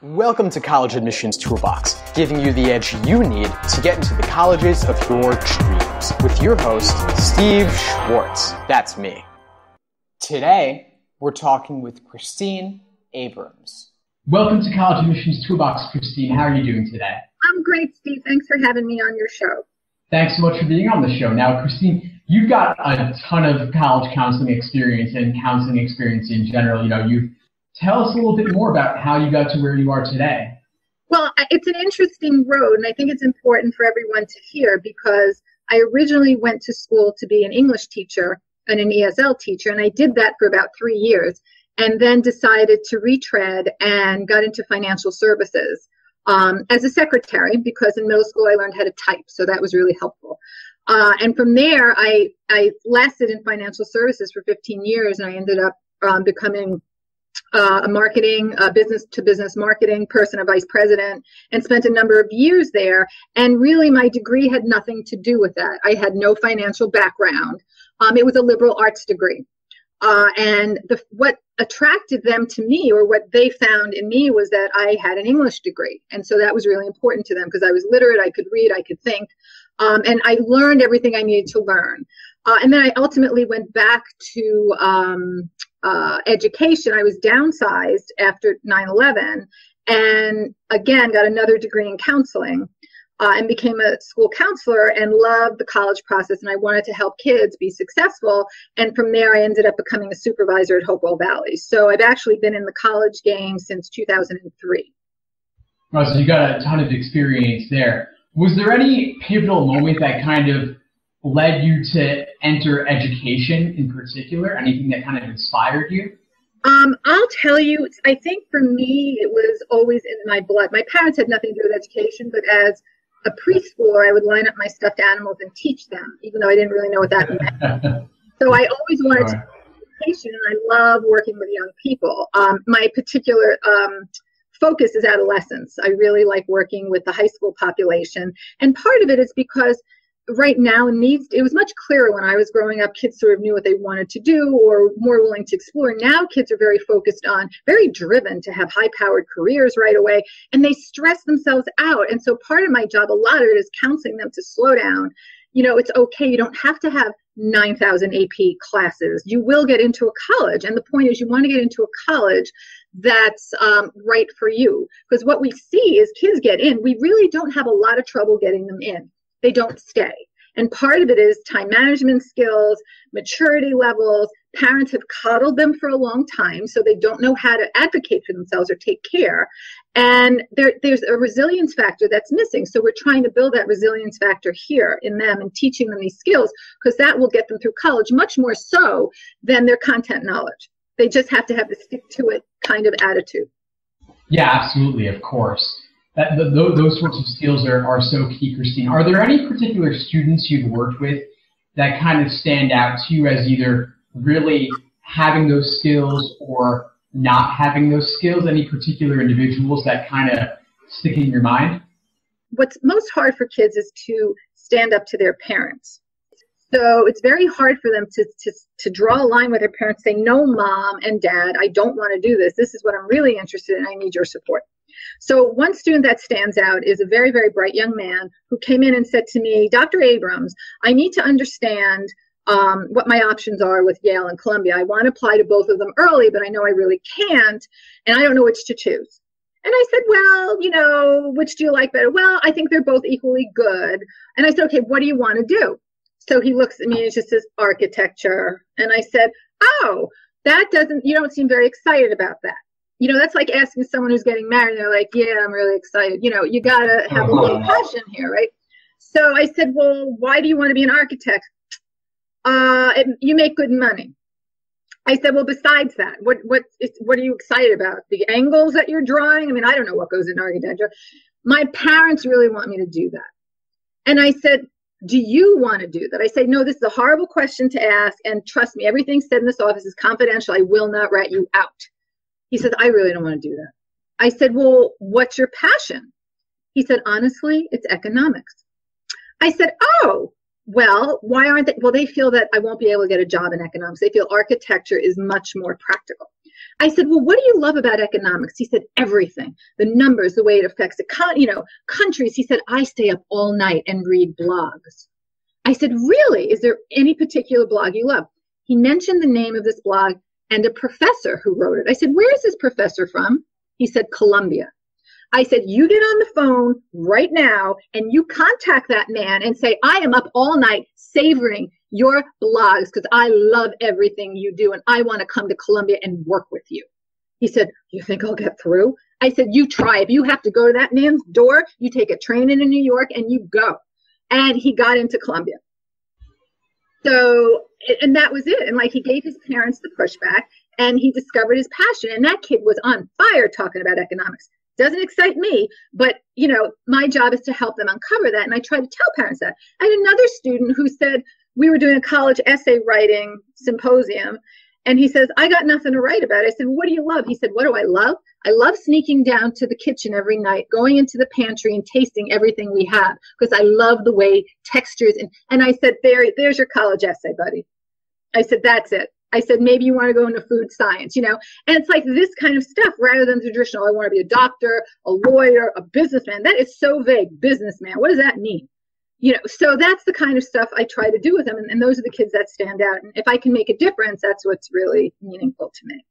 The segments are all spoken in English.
Welcome to College Admissions Toolbox, giving you the edge you need to get into the colleges of your dreams, with your host, Steve Schwartz. That's me. Today, we're talking with Christine Abrams. Welcome to College Admissions Toolbox, Christine. How are you doing today? I'm great, Steve. Thanks for having me on your show. Thanks so much for being on the show. Now, Christine, you've got a ton of college counseling experience and counseling experience in general. Tell us a little bit more about how you got to where you are today. Well, it's an interesting road, and I think it's important for everyone to hear because I originally went to school to be an English teacher and an ESL teacher, and I did that for about 3 years, and then decided to retread and got into financial services as a secretary because in middle school I learned how to type, so that was really helpful. And from there, I lasted in financial services for 15 years, and I ended up becoming a business-to-business marketing person, a vice president, and spent a number of years there. And really, my degree had nothing to do with that. I had no financial background. It was a liberal arts degree. And what attracted them to me, or what they found in me, was that I had an English degree. And so that was really important to them because I was literate, I could read, I could think, and I learned everything I needed to learn. And then I ultimately went back to education. I was downsized after 9/11 and again got another degree in counseling and became a school counselor and loved the college process, and I wanted to help kids be successful. And from there I ended up becoming a supervisor at Hopewell Valley. So I've actually been in the college game since 2003. Oh, so you got a ton of experience there. Was there any pivotal moment that kind of led you to enter education in particular? Anything that kind of inspired you? I'll tell you, I think for me, it was always in my blood. My parents had nothing to do with education, but as a preschooler, I would line up my stuffed animals and teach them, even though I didn't really know what that meant. So I always wanted to do education, and I love working with young people. My particular focus is adolescents. I really like working with the high school population. And part of it is because right now, it was much clearer when I was growing up. Kids sort of knew what they wanted to do or more willing to explore. Now kids are very focused on, very driven to have high-powered careers right away, and they stress themselves out. And so part of my job, a lot of it is counseling them to slow down. It's okay. You don't have to have 9,000 AP classes. You will get into a college. And the point is you want to get into a college that's right for you. Because what we see is kids get in. We really don't have a lot of trouble getting them in. They don't stay. And part of it is time management skills, maturity levels. Parents have coddled them for a long time, so they don't know how to advocate for themselves or take care. And there's a resilience factor that's missing. So we're trying to build that resilience factor here in them and teaching them these skills because that will get them through college much more so than their content knowledge. They just have to have the stick to it kind of attitude. Yeah, absolutely, of course. Those sorts of skills are so key, Christine. Are there any particular students you've worked with that kind of stand out to you as either really having those skills or not having those skills? Any particular individuals that kind of stick in your mind? What's most hard for kids is to stand up to their parents. So it's very hard for them to draw a line with their parents, say, no, mom and dad, I don't want to do this. This is what I'm really interested in. I need your support. So one student that stands out is a very, very bright young man who came in and said to me, Dr. Abrams, I need to understand what my options are with Yale and Columbia. I want to apply to both of them early, but I know I really can't, and I don't know which to choose. And I said, well, which do you like better? Well, I think they're both equally good. And I said, okay, what do you want to do? So he looks at me and just says, architecture. And I said, oh, you don't seem very excited about that. That's like asking someone who's getting married, and they're like, yeah, I'm really excited. You got to have a little passion here, right? So I said, well, why do you want to be an architect? You make good money. I said, well, besides that, what are you excited about? The angles that you're drawing? I mean, I don't know what goes in architecture. My parents really want me to do that. And I said, do you want to do that? I said, no, this is a horrible question to ask. And trust me, everything said in this office is confidential. I will not rat you out. He said, I really don't want to do that. I said, well, what's your passion? He said, honestly, it's economics. I said, oh, well, why aren't they? Well, they feel that I won't be able to get a job in economics. They feel architecture is much more practical. I said, well, what do you love about economics? He said, everything. The numbers, the way it affects countries. He said, I stay up all night and read blogs. I said, really? Is there any particular blog you love? He mentioned the name of this blog and a professor who wrote it. I said, where is this professor from? He said, Columbia. I said, you get on the phone right now and you contact that man and say, I am up all night savoring your blogs because I love everything you do and I want to come to Columbia and work with you. He said, you think I'll get through? I said, you try. If you have to go to that man's door, you take a train into New York and you go. And he got into Columbia. So, and that was it. And like he gave his parents the pushback and he discovered his passion. And that kid was on fire talking about economics. Doesn't excite me, but my job is to help them uncover that. And I try to tell parents that. I had another student who said, we were doing a college essay writing symposium, and he says, I got nothing to write about. I said, what do you love? He said, what do I love? I love sneaking down to the kitchen every night, going into the pantry and tasting everything we have, because I love the way textures. And I said, there's your college essay, buddy. I said, that's it. I said, maybe you want to go into food science, and it's like this kind of stuff rather than the traditional, I want to be a doctor, a lawyer, a businessman. That is so vague. Businessman. What does that mean? So that's the kind of stuff I try to do with them. And those are the kids that stand out. And if I can make a difference, that's what's really meaningful to me.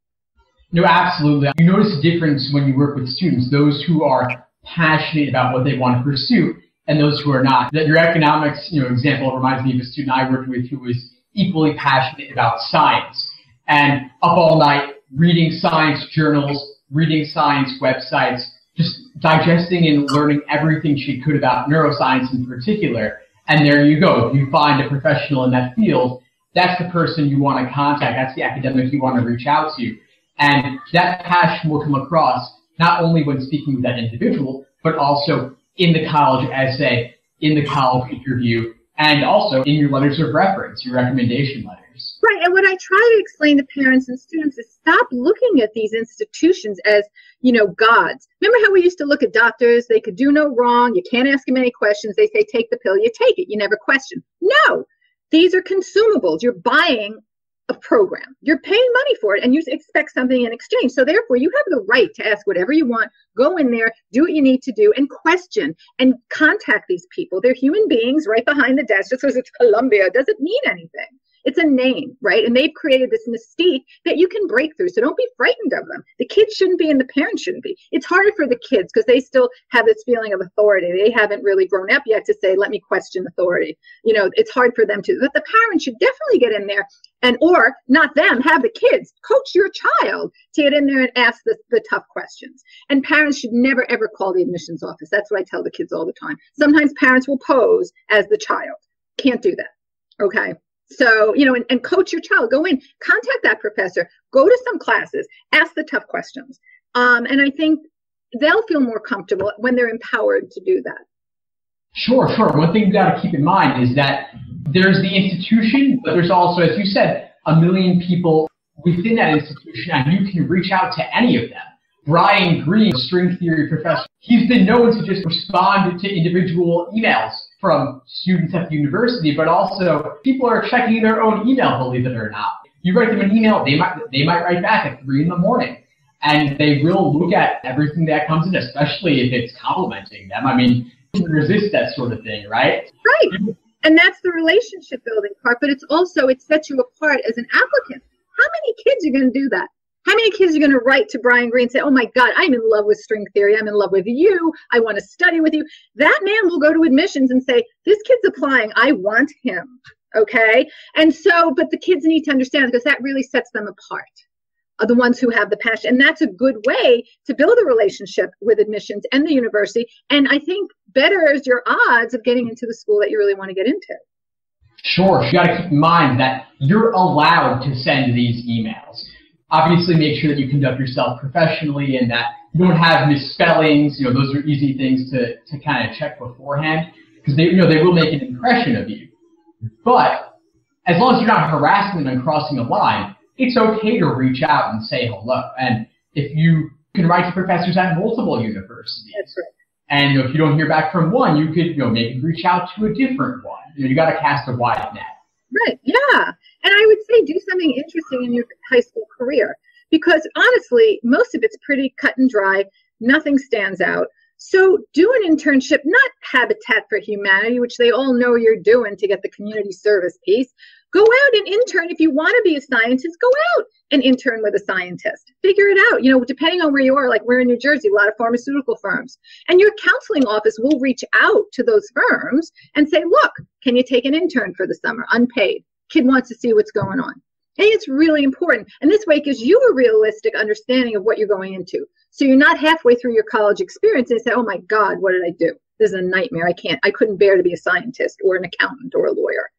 No, absolutely. You notice a difference when you work with students, those who are passionate about what they want to pursue and those who are not. That your economics, example reminds me of a student I worked with who was equally passionate about science and up all night reading science journals, reading science websites, just digesting and learning everything she could about neuroscience in particular. And there you go. If you find a professional in that field, that's the person you want to contact. That's the academic you want to reach out to. And that passion will come across not only when speaking with that individual, but also in the college essay, in the college interview, and also in your letters of reference, your recommendation letters. Right. And what I try to explain to parents and students is stop looking at these institutions as, gods. Remember how we used to look at doctors? They could do no wrong. You can't ask them any questions. They say, take the pill. You take it. You never question. No, these are consumables. You're buying a program. You're paying money for it and you expect something in exchange. So therefore, you have the right to ask whatever you want, go in there, do what you need to do, and question and contact these people. They're human beings right behind the desk. Just because it's Columbia doesn't mean anything. It's a name, right? And they've created this mystique that you can break through. So don't be frightened of them. The kids shouldn't be and the parents shouldn't be. It's harder for the kids because they still have this feeling of authority. They haven't really grown up yet to say, let me question authority. It's hard for them to, but the parents should definitely get in there or not them, have the kids coach your child to get in there and ask the tough questions. And parents should never, ever call the admissions office. That's what I tell the kids all the time. Sometimes parents will pose as the child. Can't do that. Okay. So, and coach your child, go in, contact that professor, go to some classes, ask the tough questions. And I think they'll feel more comfortable when they're empowered to do that. Sure. One thing you got to keep in mind is that there's the institution, but there's also, as you said, a million people within that institution, and you can reach out to any of them. Brian Greene, string theory professor, he's been known to just respond to individual emails from students at the university, but also people are checking their own email, believe it or not. You write them an email, they might write back at 3 a.m, and they will look at everything that comes in, especially if it's complimenting them. I mean, you can resist that sort of thing, right? Right. And that's the relationship building part, but it's also, it sets you apart as an applicant. How many kids are going to do that? How many kids are going to write to Brian Greene and say, oh my God, I'm in love with string theory. I'm in love with you. I want to study with you. That man will go to admissions and say, this kid's applying. I want him. Okay. And so, but the kids need to understand because that really sets them apart, are the ones who have the passion. And that's a good way to build a relationship with admissions and the university. And I think betters your odds of getting into the school that you really want to get into. Sure. You got to keep in mind that you're allowed to send these emails. Obviously, make sure that you conduct yourself professionally and that you don't have misspellings. Those are easy things to kind of check beforehand because they will make an impression of you. But as long as you're not harassing them and crossing a line, it's okay to reach out and say hello. And if you can write to professors at multiple universities. That's right. And if you don't hear back from one, you could maybe reach out to a different one. You got to cast a wide net. Right. Yeah. And I would say do something interesting in your high school career. because honestly, most of it's pretty cut and dry. Nothing stands out. So do an internship, not Habitat for Humanity, which they all know you're doing to get the community service piece. Go out and intern. If you want to be a scientist, go out and intern with a scientist. Figure it out. You know, depending on where you are, like we're in New Jersey, a lot of pharmaceutical firms. And your counseling office will reach out to those firms and say, look, can you take an intern for the summer, unpaid? Kid wants to see what's going on. And it's really important. And this way it gives you a realistic understanding of what you're going into. So you're not halfway through your college experience and say, oh my God, what did I do? This is a nightmare. I couldn't bear to be a scientist or an accountant or a lawyer.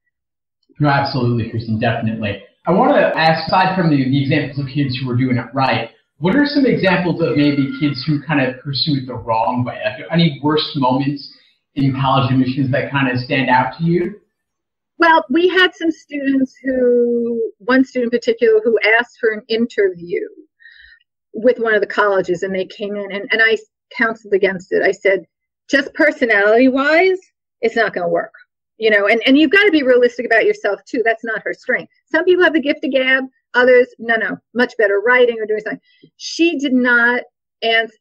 No, absolutely, Kristen, definitely. I want to ask, aside from the examples of kids who are doing it right, what are some examples of maybe kids who kind of pursue it the wrong way? Like, any worst moments in college admissions that kind of stand out to you? Well, we had some students one student in particular, who asked for an interview with one of the colleges, and they came in, and I counseled against it. I said, just personality-wise, it's not going to work. You know, and you've got to be realistic about yourself too. That's not her strength. Some people have the gift of gab, others, no, much better writing or doing something. She did not ask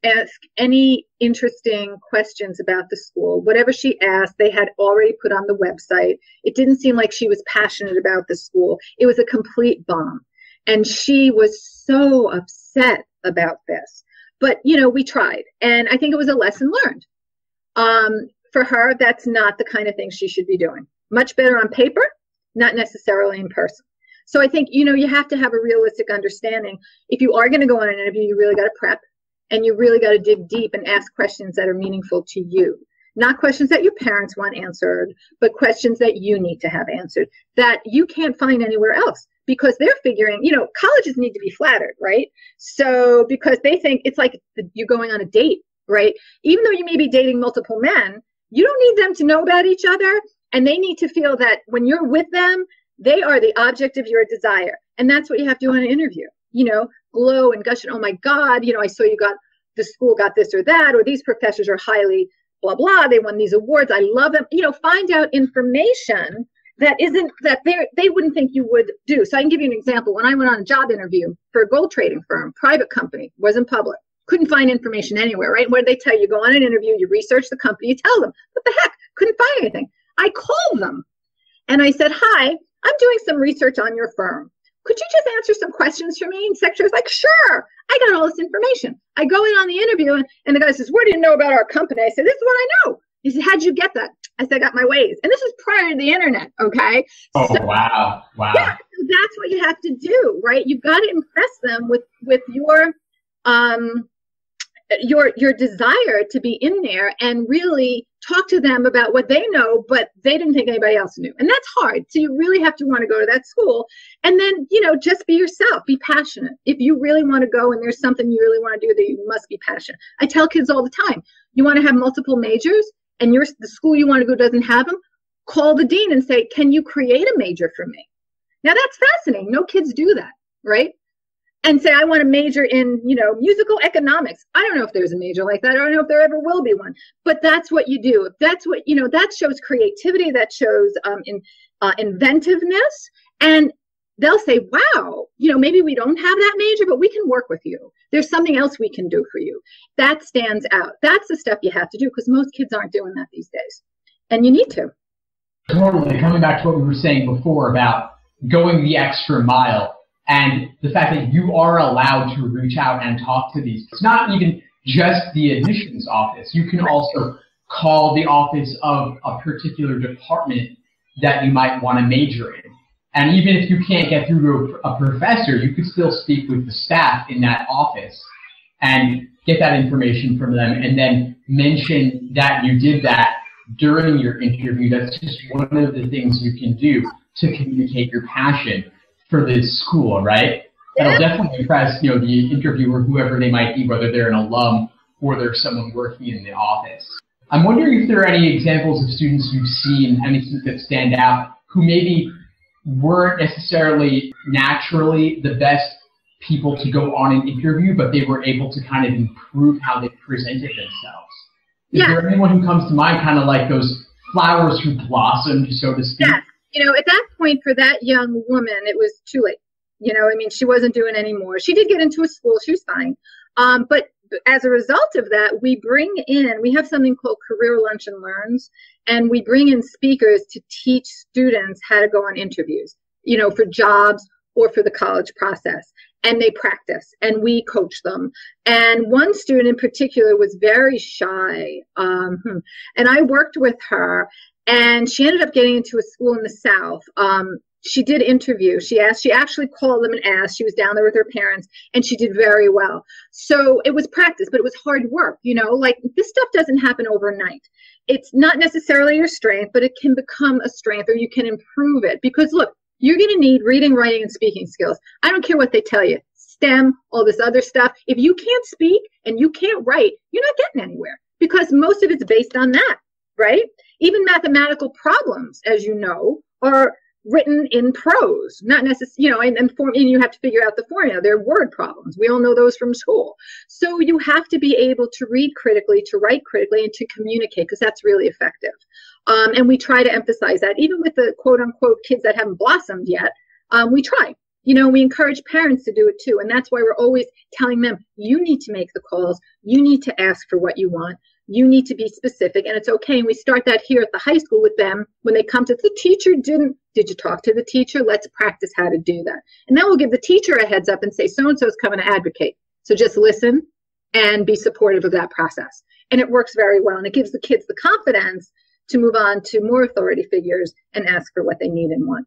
any interesting questions about the school. Whatever she asked, they had already put on the website. It didn't seem like she was passionate about the school. It was a complete bomb. And she was so upset about this. But, you know, we tried. And I think it was a lesson learned. For her, that's not the kind of thing she should be doing. Much better on paper, not necessarily in person. So I think, you know, you have to have a realistic understanding. If you are going to go on an interview, you really got to prep, and you really got to dig deep and ask questions that are meaningful to you. Not questions that your parents want answered, but questions that you need to have answered that you can't find anywhere else, because they're figuring, you know, colleges need to be flattered, right? So because they think it's like you're going on a date, right? Even though you may be dating multiple men, you don't need them to know about each other, and they need to feel that when you're with them, they are the object of your desire. And that's what you have to do in an interview. You know, glow and gush, and oh my God, you know, I saw the school got this or that, or these professors are highly blah, blah, they won these awards, I love them. You know, find out information that they wouldn't think you would do. So I can give you an example. When I went on a job interview for a gold trading firm, private company, wasn't public. Couldn't find information anywhere, right? What did they tell you? Go on an interview, you research the company, you tell them. What the heck? Couldn't find anything. I called them and I said, hi, I'm doing some research on your firm. Could you just answer some questions for me? And the secretary was like, sure, I got all this information. I go in on the interview and the guy says, what do you know about our company? I said, this is what I know. He said, how'd you get that? I said, I got my ways. And this is prior to the internet, okay? Oh, so, wow. Yeah, so that's what you have to do, right? You've got to impress them with your desire to be in there and really talk to them about what they know, but they didn't think anybody else knew. And that's hard. So you really have to want to go to that school. And then, you know, just be yourself, be passionate. If you really want to go and there's something you really want to do, that you must be passionate. I tell kids all the time, you want to have multiple majors and the school you want to go doesn't have them, call the dean and say, can you create a major for me? Now that's fascinating. No kids do that, right? And say, I want to major in, you know, musical economics. I don't know if there's a major like that. I don't know if there ever will be one. But that's what you do. If that's what, you know, that shows creativity, that shows inventiveness. And they'll say, wow, you know, maybe we don't have that major, but we can work with you. There's something else we can do for you. That stands out. That's the stuff you have to do, because most kids aren't doing that these days. And you need to. Totally. Coming back to what we were saying before about going the extra mile. And the fact that you are allowed to reach out and talk to these. It's not even just the admissions office. You can also call the office of a particular department that you might want to major in. And even if you can't get through to a professor, you could still speak with the staff in that office and get that information from them, and then mention that you did that during your interview. That's just one of the things you can do to communicate your passion for this school, right? That'll definitely impress, you know, the interviewer, whoever they might be, whether they're an alum or they're someone working in the office. I'm wondering if there are any examples of students you've seen, anything that stand out, who maybe weren't necessarily naturally the best people to go on an interview, but they were able to kind of improve how they presented themselves. Is there anyone who comes to mind, kind of like those flowers who blossomed, so to speak? Yeah. You know, at that point for that young woman, it was too late. I mean, she wasn't doing any more. She did get into a school. She was fine. But as a result of that, we have something called Career Lunch and Learns, and we bring in speakers to teach students how to go on interviews, for jobs or for the college process. And they practice, and we coach them. And one student in particular was very shy. And I worked with her, and she ended up getting into a school in the South. She did interview. She actually called them and asked. She was down there with her parents, and she did very well. So it was practice, but it was hard work. Like this stuff doesn't happen overnight. It's not necessarily your strength, but it can become a strength, or you can improve it. Because look, you're going to need reading, writing, and speaking skills. I don't care what they tell you. STEM, all this other stuff. If you can't speak and you can't write, you're not getting anywhere, because most of it's based on that, right? Even mathematical problems, as you know, are written in prose, not necessarily, and you have to figure out the formula. They're word problems. We all know those from school. So you have to be able to read critically, to write critically, and to communicate, because that's really effective. And we try to emphasize that, even with the quote unquote kids that haven't blossomed yet. We try. We encourage parents to do it too. And that's why we're always telling them, you need to make the calls. You need to ask for what you want. You need to be specific, and it's okay. And we start that here at the high school with them when they come to the teacher. Did you talk to the teacher? Let's practice how to do that. And then we'll give the teacher a heads up and say, so-and-so is coming to advocate. So just listen and be supportive of that process. And it works very well. And it gives the kids the confidence to move on to more authority figures and ask for what they need and want.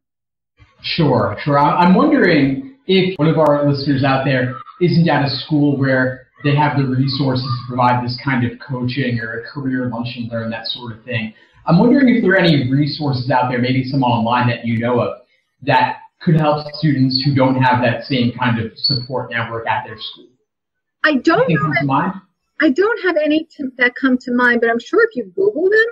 Sure. I'm wondering if one of our listeners out there isn't at a school where they have the resources to provide this kind of coaching or a career lunch and learn, that sort of thing. I'm wondering if there are any resources out there, maybe some online that you know of, that could help students who don't have that same kind of support network at their school. I don't have any that come to mind, but I'm sure if you Google them,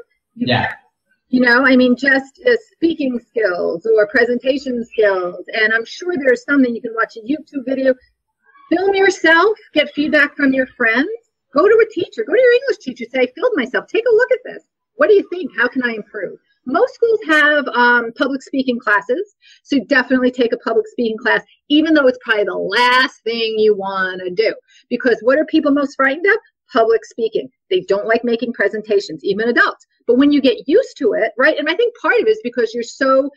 just speaking skills or presentation skills. And I'm sure there's something you can watch a YouTube video. Film yourself, get feedback from your friends, go to a teacher, go to your English teacher, say, I filmed myself, take a look at this. What do you think? How can I improve? Most schools have public speaking classes, so definitely take a public speaking class, even though it's probably the last thing you want to do. Because what are people most frightened of? Public speaking. They don't like making presentations, even adults. But when you get used to it, right, and I think part of it is because you're so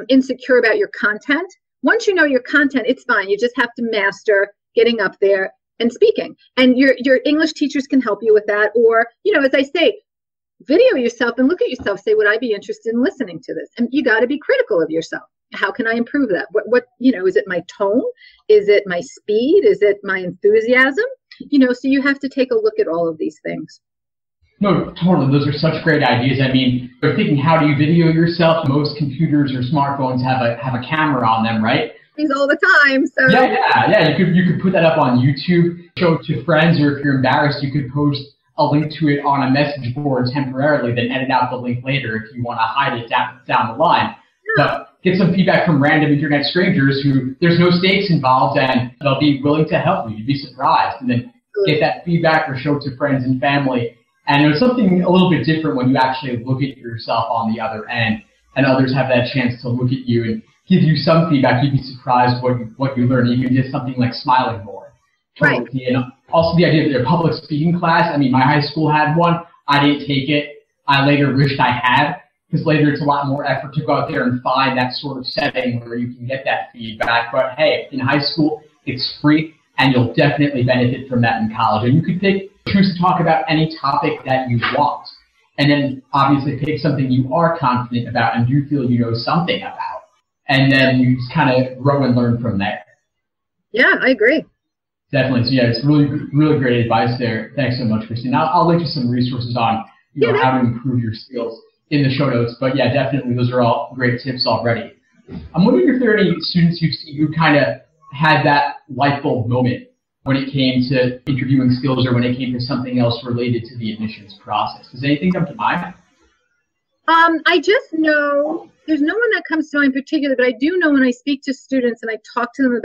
insecure about your content. Once you know your content, it's fine. You just have to master getting up there and speaking. And your English teachers can help you with that. Or, as I say, video yourself and look at yourself. Say, would I be interested in listening to this? And you got to be critical of yourself. How can I improve that? What is it my tone? Is it my speed? Is it my enthusiasm? So you have to take a look at all of these things. No, totally. Those are such great ideas. I mean, we're thinking, how do you video yourself? Most computers or smartphones have a camera on them, right? All the time. So yeah. You could put that up on YouTube, show it to friends, or if you're embarrassed, you could post a link to it on a message board temporarily, then edit out the link later if you want to hide it down the line. Yeah. But get some feedback from random internet strangers who there's no stakes involved, and they'll be willing to help you. You'd be surprised, and then get that feedback or show it to friends and family. And there's something a little bit different when you actually look at yourself on the other end, and others have that chance to look at you and give you some feedback. You'd be surprised what you learn. Even just something like smiling more. Right. And also the idea of their public speaking class. I mean, my high school had one. I didn't take it. I later wished I had, because later it's a lot more effort to go out there and find that sort of setting where you can get that feedback. But hey, in high school, it's free, and you'll definitely benefit from that in college. And you could choose to talk about any topic that you want. And then obviously pick something you are confident about and you feel you know something about. And then you just kind of grow and learn from there. Yeah, I agree. Definitely. So yeah, it's really great advice there. Thanks so much, Christine. I'll link to some resources on how to improve your skills in the show notes. But yeah, definitely those are all great tips already. I'm wondering if there are any students you've seen who kind of had that light bulb moment when it came to interviewing skills or when it came to something else related to the admissions process. Does anything come to mind? I just know, there's no one that comes to mind particularly, but I do know when I speak to students and I talk to them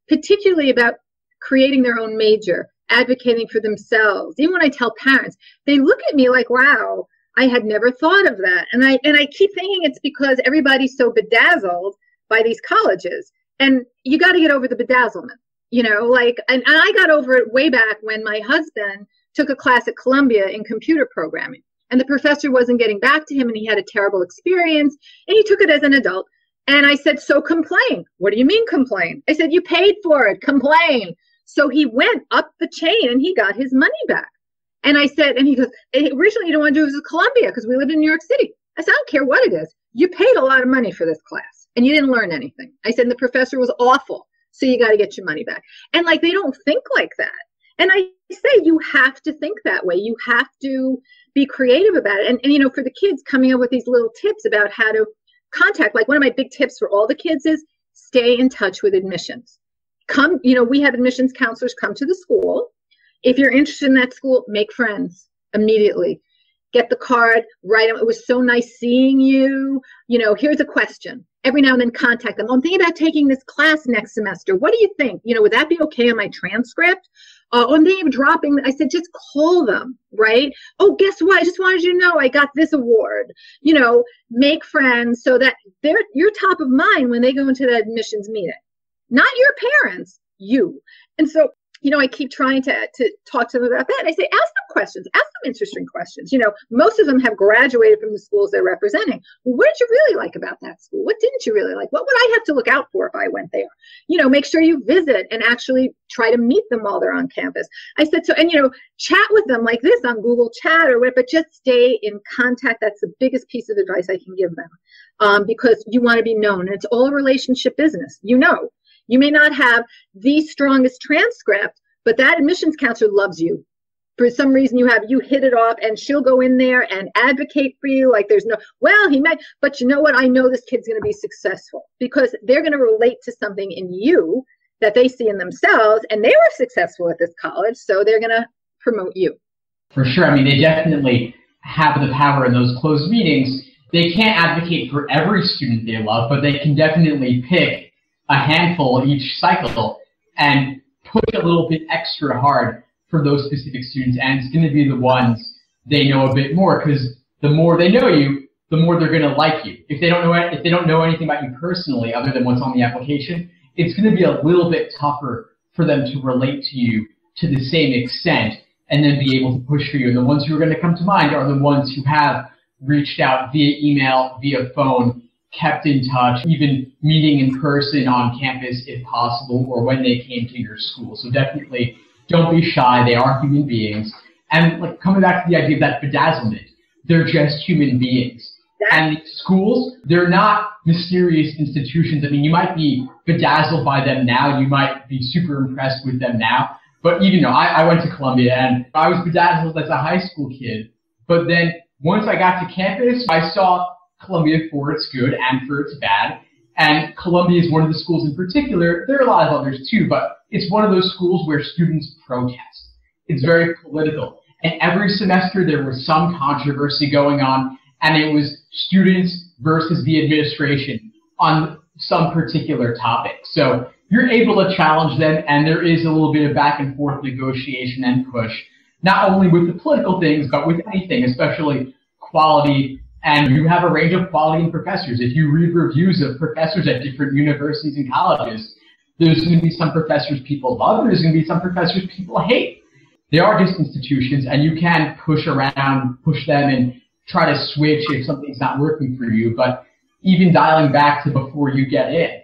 particularly about creating their own major, advocating for themselves. Even when I tell parents, they look at me like, wow, I had never thought of that. And I keep thinking it's because everybody's so bedazzled by these colleges. And you got to get over the bedazzlement, and I got over it way back when my husband took a class at Columbia in computer programming, and the professor wasn't getting back to him, and he had a terrible experience, and he took it as an adult. And I said, so complain. What do you mean complain? I said, you paid for it, complain. So he went up the chain and he got his money back. And I said, and he goes, originally you don't want to do this at Columbia because we live in New York City. I said, I don't care what it is. You paid a lot of money for this class and you didn't learn anything. I said, the professor was awful. So you got to get your money back. And they don't think like that. And I say you have to think that way. You have to be creative about it. And for the kids, coming up with these little tips about how to contact, one of my big tips for all the kids is stay in touch with admissions. We have admissions counselors come to the school. If you're interested in that school, make friends immediately. Get the card, write them. It was so nice seeing you. Here's a question. Every now and then contact them. I'm thinking about taking this class next semester. What do you think? Would that be okay on my transcript? I'm thinking of dropping. I said, just call them, right? Oh, guess what? I just wanted you to know I got this award. Make friends so that you're top of mind when they go into the admissions meeting. Not your parents, you. And so, I keep trying to talk to them about that. And I say, ask them questions, ask them interesting questions. Most of them have graduated from the schools they're representing. Well, what did you really like about that school? What didn't you really like? What would I have to look out for if I went there? Make sure you visit and actually try to meet them while they're on campus. I said, chat with them like this on Google Chat or whatever, but just stay in contact. That's the biggest piece of advice I can give them, because you want to be known. And it's all a relationship business. You may not have the strongest transcript, but that admissions counselor loves you. For some reason you hit it off, and she'll go in there and advocate for you. He might, but you know what? I know this kid's going to be successful because they're going to relate to something in you that they see in themselves, and they were successful at this college, so they're going to promote you. For sure. They definitely have the power in those closed meetings. They can't advocate for every student they love, but they can definitely pick a handful each cycle and push a little bit extra hard for those specific students, and it's going to be the ones they know a bit more, because the more they know you, the more they're going to like you. If they don't know anything about you personally other than what's on the application, it's going to be a little bit tougher for them to relate to you to the same extent and then be able to push for you. And the ones who are going to come to mind are the ones who have reached out via email, via phone, kept in touch, even meeting in person on campus if possible, or when they came to your school. So definitely don't be shy. They are human beings. And coming back to the idea of that bedazzlement, they're just human beings. And schools, they're not mysterious institutions. You might be bedazzled by them now. You might be super impressed with them now. But even I went to Columbia and I was bedazzled as a high school kid. But then once I got to campus, I saw Columbia for its good and for its bad. And Columbia is one of the schools in particular. There are a lot of others too, but it's one of those schools where students protest. It's very political. And every semester there was some controversy going on, and it was students versus the administration on some particular topic. So you're able to challenge them, and there is a little bit of back and forth negotiation and push, not only with the political things, but with anything, especially quality. And you have a range of quality in professors. If you read reviews of professors at different universities and colleges, there's going to be some professors people love, there's going to be some professors people hate. They are just institutions, and you can push them and try to switch if something's not working for you. But even dialing back to before you get in,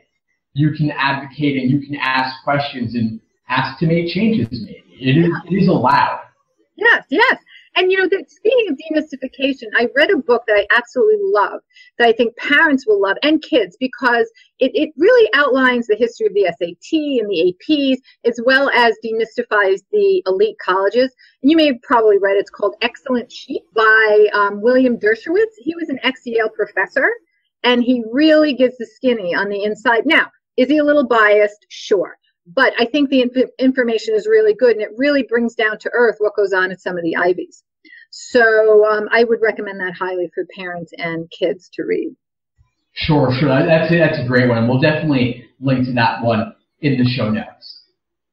you can advocate and you can ask questions and ask to make changes maybe. It is allowed. Yes. And, speaking of demystification, I read a book that I absolutely love that I think parents will love, and kids, because it really outlines the history of the SAT and the APs, as well as demystifies the elite colleges. And you may have probably read it. It's called Excellent Sheep by William Dershowitz. He was an ex-Yale professor, and he really gives the skinny on the inside. Now, is he a little biased? Sure. But I think the information is really good, and it really brings down to earth what goes on at some of the Ivies. So I would recommend that highly for parents and kids to read. Sure. That's a great one. And we'll definitely link to that one in the show notes.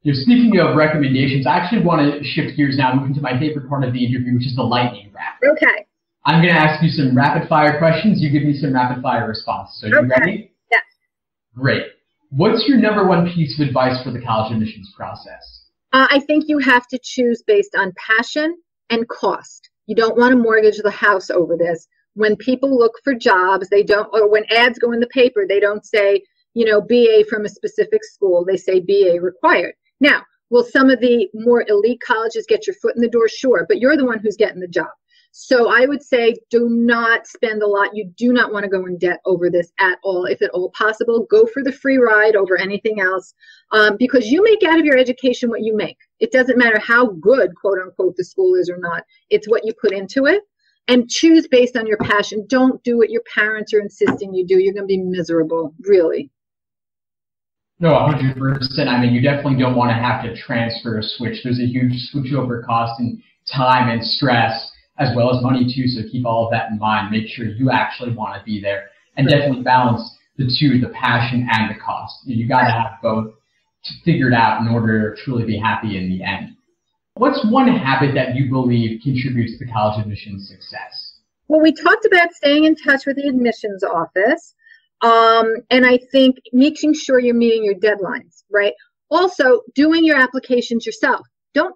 Speaking of recommendations, I actually want to shift gears now, move into my favorite part of the interview, which is the lightning round. Okay. I'm going to ask you some rapid-fire questions. You give me some rapid-fire responses. So you ready? Yes. Great. What's your number one piece of advice for the college admissions process? I think you have to choose based on passion and cost. You don't want to mortgage the house over this. When people look for jobs, they don't, or when ads go in the paper, they don't say, BA from a specific school. They say BA required. Now, will some of the more elite colleges get your foot in the door? Sure, but you're the one who's getting the job. So I would say do not spend a lot. You do not want to go in debt over this at all. If at all possible, go for the free ride over anything else, because you make out of your education what you make. It doesn't matter how good, quote unquote, the school is or not. It's what you put into it. And choose based on your passion. Don't do what your parents are insisting you do. You're going to be miserable, really. No, 100%. I mean, you definitely don't want to have to transfer or switch. There's a huge switchover cost in time and stress, as well as money too. So keep all of that in mind. Make sure you actually want to be there, and definitely balance the two, the passion and the cost. You got to have both figured out in order to truly be happy in the end. What's one habit that you believe contributes to the college admissions success? Well, we talked about staying in touch with the admissions office. And I think making sure you're meeting your deadlines, right? Also, doing your applications yourself. Don't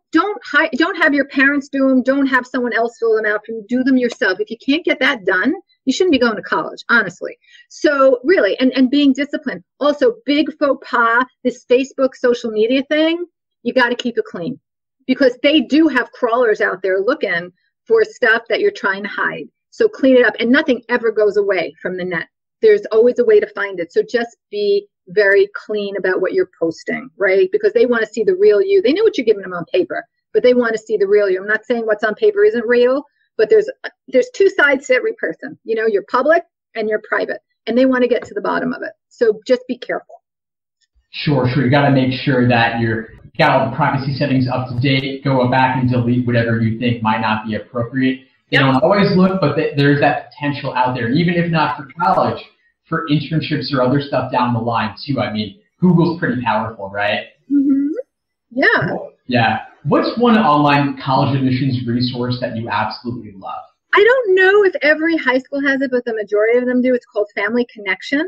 have your parents do them. Don't have someone else fill them out for you. Do them yourself. If you can't get that done, you shouldn't be going to college, honestly. So really, and being disciplined. Also, big faux pas, this Facebook social media thing, you got to keep it clean, because they do have crawlers out there looking for stuff that you're trying to hide. So clean it up, and nothing ever goes away from the net. There's always a way to find it. So just be very clean about what you're posting, right? Because they want to see the real you. They know what you're giving them on paper, but they want to see the real you. I'm not saying what's on paper isn't real, but there's two sides to every person. You're public and you're private, and they want to get to the bottom of it. So just be careful. Sure. You got to make sure that you're got all the privacy settings up to date. Go back and delete whatever you think might not be appropriate. They don't always look, but there's that potential out there. Even if not for college, for internships or other stuff down the line too. I mean, Google's pretty powerful, right? Mm-hmm. Yeah. Yeah. What's one online college admissions resource that you absolutely love? I don't know if every high school has it, but the majority of them do. It's called Family Connection.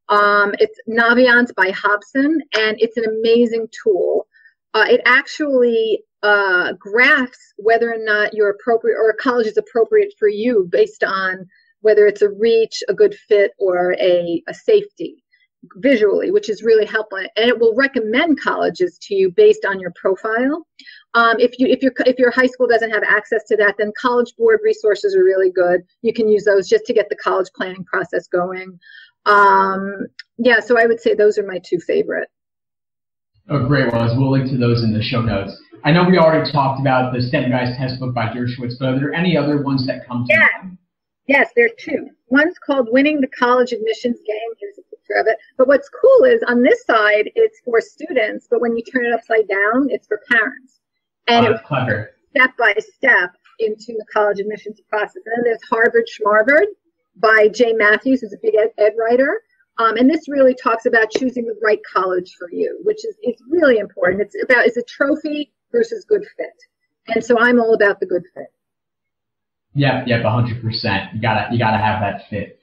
It's Naviance by Hobson, and it's an amazing tool. It actually graphs whether or not you're appropriate or a college is appropriate for you based on whether it's a reach, a good fit, or a safety visually, which is really helpful. And it will recommend colleges to you based on your profile. If your high school doesn't have access to that, then College Board resources are really good. You can use those just to get the college planning process going. So I would say those are my two favorite. Oh, great. Well, we'll link to those in the show notes. I know we already talked about the Standardized Test Book by Dershowitz, but are there any other ones that come to mind? Yes, there are two. One's called Winning the College Admissions Game. Here's a picture of it. But what's cool is on this side, it's for students, but when you turn it upside down, it's for parents. And it's clever. Step by step into the college admissions process. And then there's Harvard Schmarvard by Jay Matthews, who's a big ed writer. And this really talks about choosing the right college for you, which is really important. It's a trophy versus good fit. And so I'm all about the good fit. Yep, 100%. You gotta have that fit.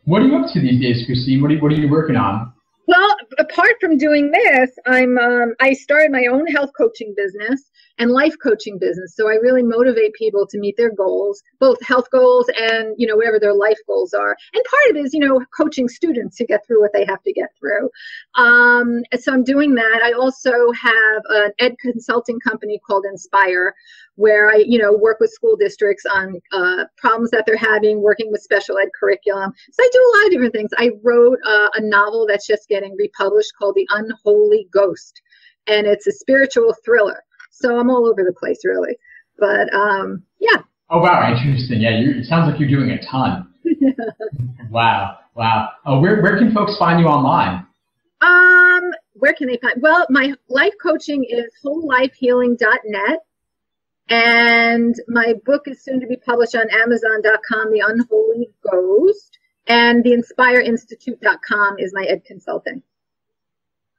What are you up to these days, Christine? What are you working on? Well, apart from doing this, I started my own health coaching business and life coaching business. So I really motivate people to meet their goals, both health goals and, whatever their life goals are. And part of it is, coaching students to get through what they have to get through. So I'm doing that. I also have an ed consulting company called Inspire, where I, work with school districts on problems that they're having, working with special ed curriculum. So I do a lot of different things. I wrote a novel that's just getting republished called The Unholy Ghost, and it's a spiritual thriller. So I'm all over the place, really. But, yeah. Oh, wow. Interesting. Yeah, it sounds like you're doing a ton. Wow. Where can folks find you online? Where can they find? Well, my life coaching is wholelifehealing.net. And my book is soon to be published on Amazon.com, The Unholy Ghost. And the InspireInstitute.com is my ed consulting.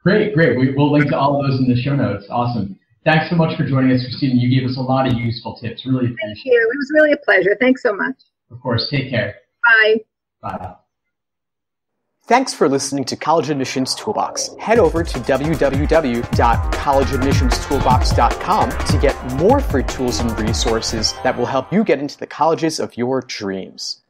Great. We'll link to all of those in the show notes. Awesome. Thanks so much for joining us, Christine. You gave us a lot of useful tips. Really appreciate it. Thank you. It was really a pleasure. Thanks so much. Of course. Take care. Bye. Bye. Thanks for listening to College Admissions Toolbox. Head over to www.collegeadmissionstoolbox.com to get more free tools and resources that will help you get into the colleges of your dreams.